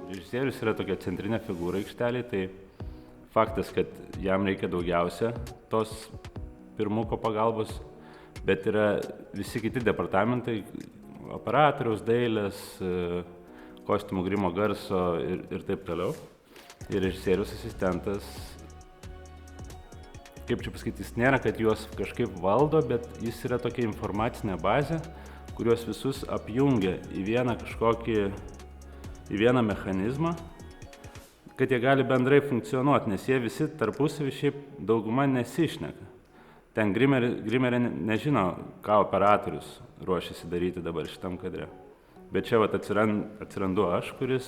Režisierius yra tokia centrinė figūra aikštelėje, tai faktas, kad jam reikia daugiausia tos pirmuko pagalbos, bet yra visi kiti departamentai, operatoriaus, dailės, kostiumų, grimo, garso ir taip toliau. Ir režisierius asistentas, kaip čia pasakyti, jis nėra, kad juos kažkaip valdo, bet jis yra tokia informacinė bazė, kuriuos visus apjungia į vieną mechanizmą, kad jie gali bendrai funkcionuoti, nes jie visi tarpusavį šiaip dauguma nesišneka. Ten grimerė nežino, ką operatorius ruošiasi daryti dabar šitam kadre. Bet čia atsirandu aš, kuris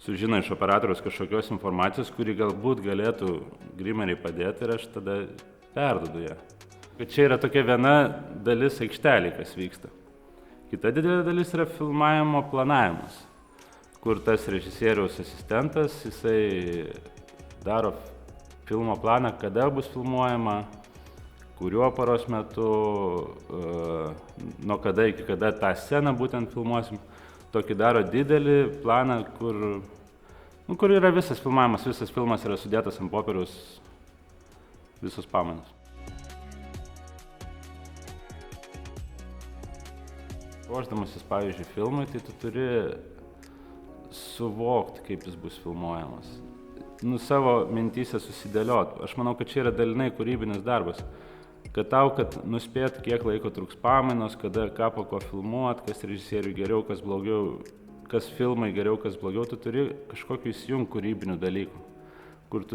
sužino iš operatoriaus kažkokios informacijos, kuri galbūt galėtų grimeriai padėti ir aš tada perduodu ją. Kad čia yra tokia viena dalis aikštelė, kas vyksta. Kita didelė dalis yra filmavimo planavimas, kur tas režisieriaus asistentas, jisai daro filmo planą, kada bus filmuojama, kuriuo paros metu, nuo kada iki kada tą sceną būtent filmuosim. Tokį daro didelį planą, kur yra visas filmavimas, visas filmas yra sudėtas ant popieriaus, visus pamainos. Ruošdamasis, pavyzdžiui, filmui, tai tu turi suvokti, kaip jis bus filmuojamas. Savo mintyse susidėliot. Aš manau, kad čia yra dalinai kūrybinis darbas. Kad nuspėt, kiek laiko truks pamainos, kada, ką po ko filmuot, kas režisieriui geriau, kas blogiau, kas filmai geriau, kas blogiau, tu turi kažkokių įsijungti kūrybinių dalykų. Kur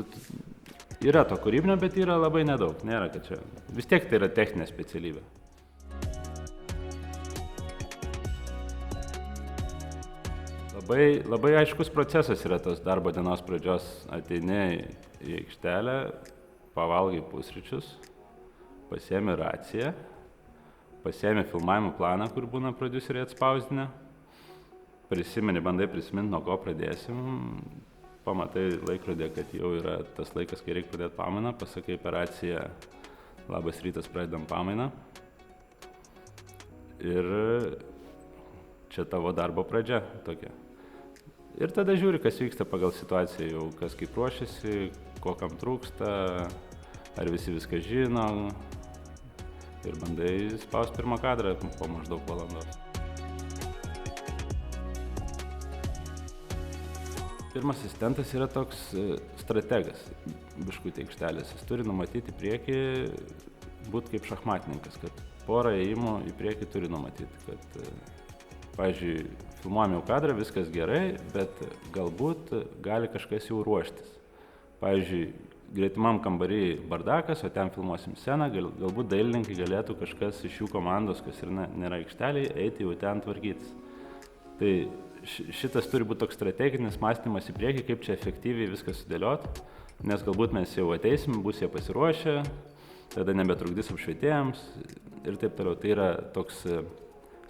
yra to kūrybinio, bet yra labai nedaug. Nėra, kad čia. Vis tiek tai yra techninė specialybė. Labai aiškus procesas yra tos darbo dienos pradžios. Ateini į aikštelę, pavalgai pusryčius, pasiemi raciją, pasiemi filmavimo planą, kur būna prodiuseriai atspausdinę, bandai prisiminti, nuo ko pradėsim, pamatai laikrodį, kad jau yra tas laikas, kai reikia pradėti pamainą, pasakai per raciją, labas rytas, pradedam pamainą. Ir čia tavo darbo pradžia tokia. Ir tada žiūri, kas vyksta pagal situaciją, jau kas kaip ruošiasi, ko kam trūksta, ar visi viską žino. Ir bandai spaust pirmą kadrą po maždaug valandos. Pirmas asistentas yra toks strategas biškutį aikštelės. Jis turi numatyti priekį, būti kaip šachmatininkas, kad porą ėjimų į priekį turi numatyti, kad, pavyzdžiui, filmuojam jau kadrą, viskas gerai, bet galbūt gali kažkas jau ruoštis. Pavyzdžiui, greitimam kambarį bardakas, o ten filmuosim sceną, galbūt dailininkai galėtų kažkas iš jų komandos, kas ir nėra aikšteliai, eiti jau ten tvarkytis. Tai šitas turi būti toks strateginis mąstymas į priekį, kaip čia efektyviai viską sudėlioti, nes galbūt mes jau ateisim, bus jie pasiruošę, tada nebetrukdys apšvietėjams ir taip toliau. Tai yra toks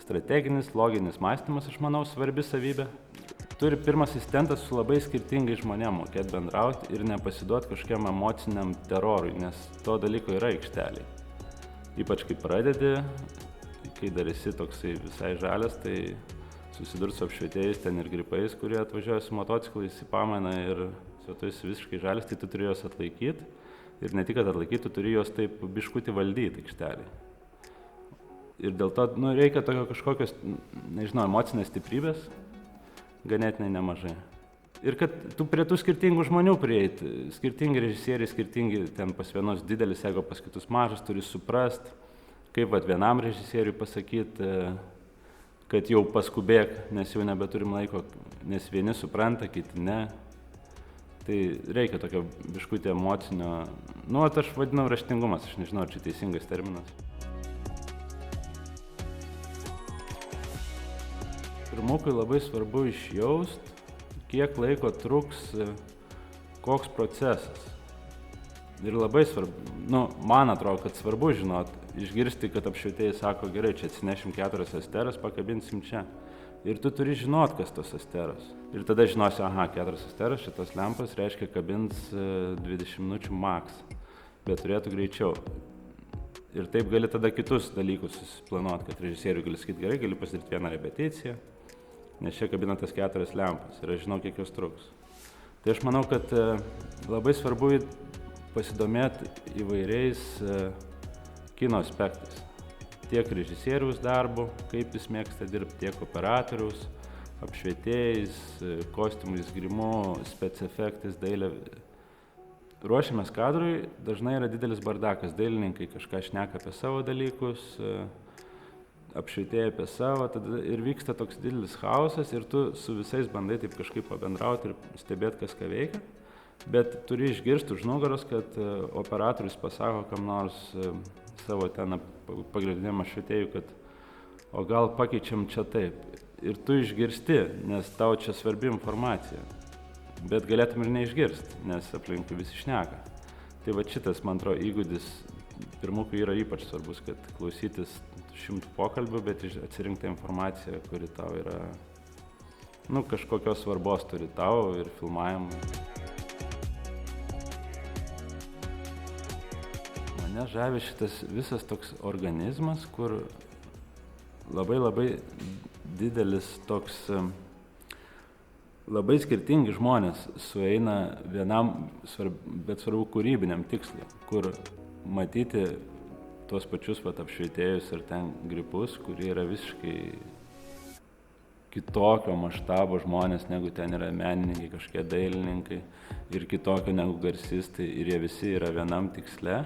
strateginis, loginis mąstymas, aš manau, svarbi savybė. Turi pirmas asistentas su labai skirtingai žmonėm mokėti bendrauti ir nepasiduoti kažkokiam emociniam terorui, nes to dalyko yra aikštelėje. Ypač kai pradedi, kai dar esi toksai visai žalias, tai susidurti su apšvietėjais ten ir gripais, kurie atvažiuoja su motociklais į pamainą ir tu esi visiškai žalias, tai tu turi juos atlaikyti. Ir ne tik, kad atlaikyti, tu turi juos taip biškutį valdyti aikštelėje. Ir dėl to reikia tokio kažkokios, emocinės stiprybės, ganėtinai nemažai. Ir kad tu prie tų skirtingų žmonių prieiti, skirtingi režisieriai, skirtingi, ten pas vienus didelis ego, pas kitus mažas, turi suprasti, kaip vienam režisieriui pasakyti, kad jau paskubėk, nes jau nebeturim laiko, nes vieni supranta, kiti ne. Tai reikia tokio biškutį emocinio, aš vadinau raštingumas, aš nežinau, ar čia teisingas terminas. Pirmukui labai svarbu išjaust, kiek laiko truks koks procesas. Ir labai svarbu, man atrodo, kad svarbu žinot, išgirsti, kad apšvietėjai sako, gerai, čia atsinešim 4 esteras, pakabinsim čia. Ir tu turi žinot, kas tos esteros. Ir tada žinosi, 4 esteras, šitos lempas reiškia kabins 20 minučių maks, bet turėtų greičiau. Ir taip gali tada kitus dalykus susiplanuoti, kad režisieriui gali sakyti, gerai, gali pasidaryti vieną repeticiją, nes čia kabina tas 4 lempas ir aš žinau, kiek jos truks. Tai aš manau, kad labai svarbu pasidomėti įvairiais kino aspektais. Tiek režisieriaus darbu, kaip jis mėgsta dirbti, tiek operatoriaus, apšvietėjais, kostiumais, grimu, spec-efektais, dailė. Ruošiamės kadrui, dažnai yra didelis bardakas, dailininkai kažką šneka apie savo dalykus, apšvietėjai apie savo, tada ir vyksta toks didelis chaosas ir tu su visais bandai taip kažkaip pabendrauti ir stebėti, kas ką veikia, bet turi išgirsti už nugaros, kad operatorius pasako kam nors savo ten pagrindiniam apšvietėjui, kad o gal pakeičiam čia taip. Ir tu išgirsti, nes tau čia svarbi informacija, bet galėtum ir neišgirsti, nes aplinkui visi šneka. Tai va šitas, man atrodo, įgūdis pirmukui yra ypač svarbus, kad klausytis 100 pokalbių, bet atsirinkta informacija, kuri tau yra, kažkokios svarbos turi tau ir filmavimui. Mane žavi šitas visas toks organizmas, kur labai didelis toks, labai skirtingi žmonės sueina vienam, bet svarbu kūrybiniam tikslui, kur matyti tuos pačius apšvietėjus ir ten gripus, kurie yra visiškai kitokio maštabo žmonės, negu ten yra menininkai, kažkokie dailininkai ir kitokio negu garsistai ir jie visi yra vienam tiksle,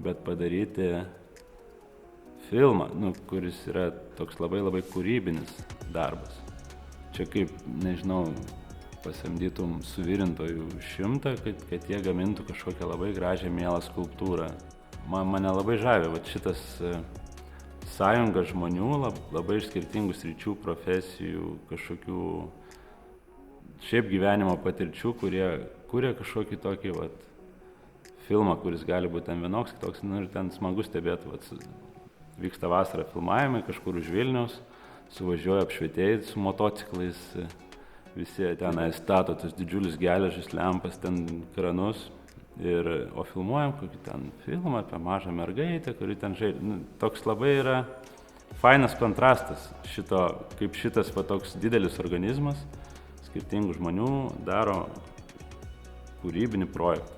bet padaryti filmą, kuris yra toks labai kūrybinis darbas. Čia kaip, nežinau, pasamdytum suvirintojų 100, kad jie gamintų kažkokią labai gražią, mielą skulptūrą. Mane labai žavi, šitas sąjunga žmonių, labai iš skirtingų sričių, profesijų, kažkokių šiaip gyvenimo patirčių, kurie kuria kažkokį tokį filmą, kuris gali būti ten vienoks, kitoks, ir ten smagu stebėti. Vyksta vasarą filmavimai kažkur už Vilniaus, suvažiuoja apšvietėjai su motociklais, visi tenai stato tos didžiulius geležis lempas, ten kranus, o filmuojam kokį ten filmą apie mažą mergaitę, kuri ten žaidžia. Toks labai yra fainas kontrastas kaip šitas toks didelis organizmas, skirtingų žmonių daro kūrybinį projektą.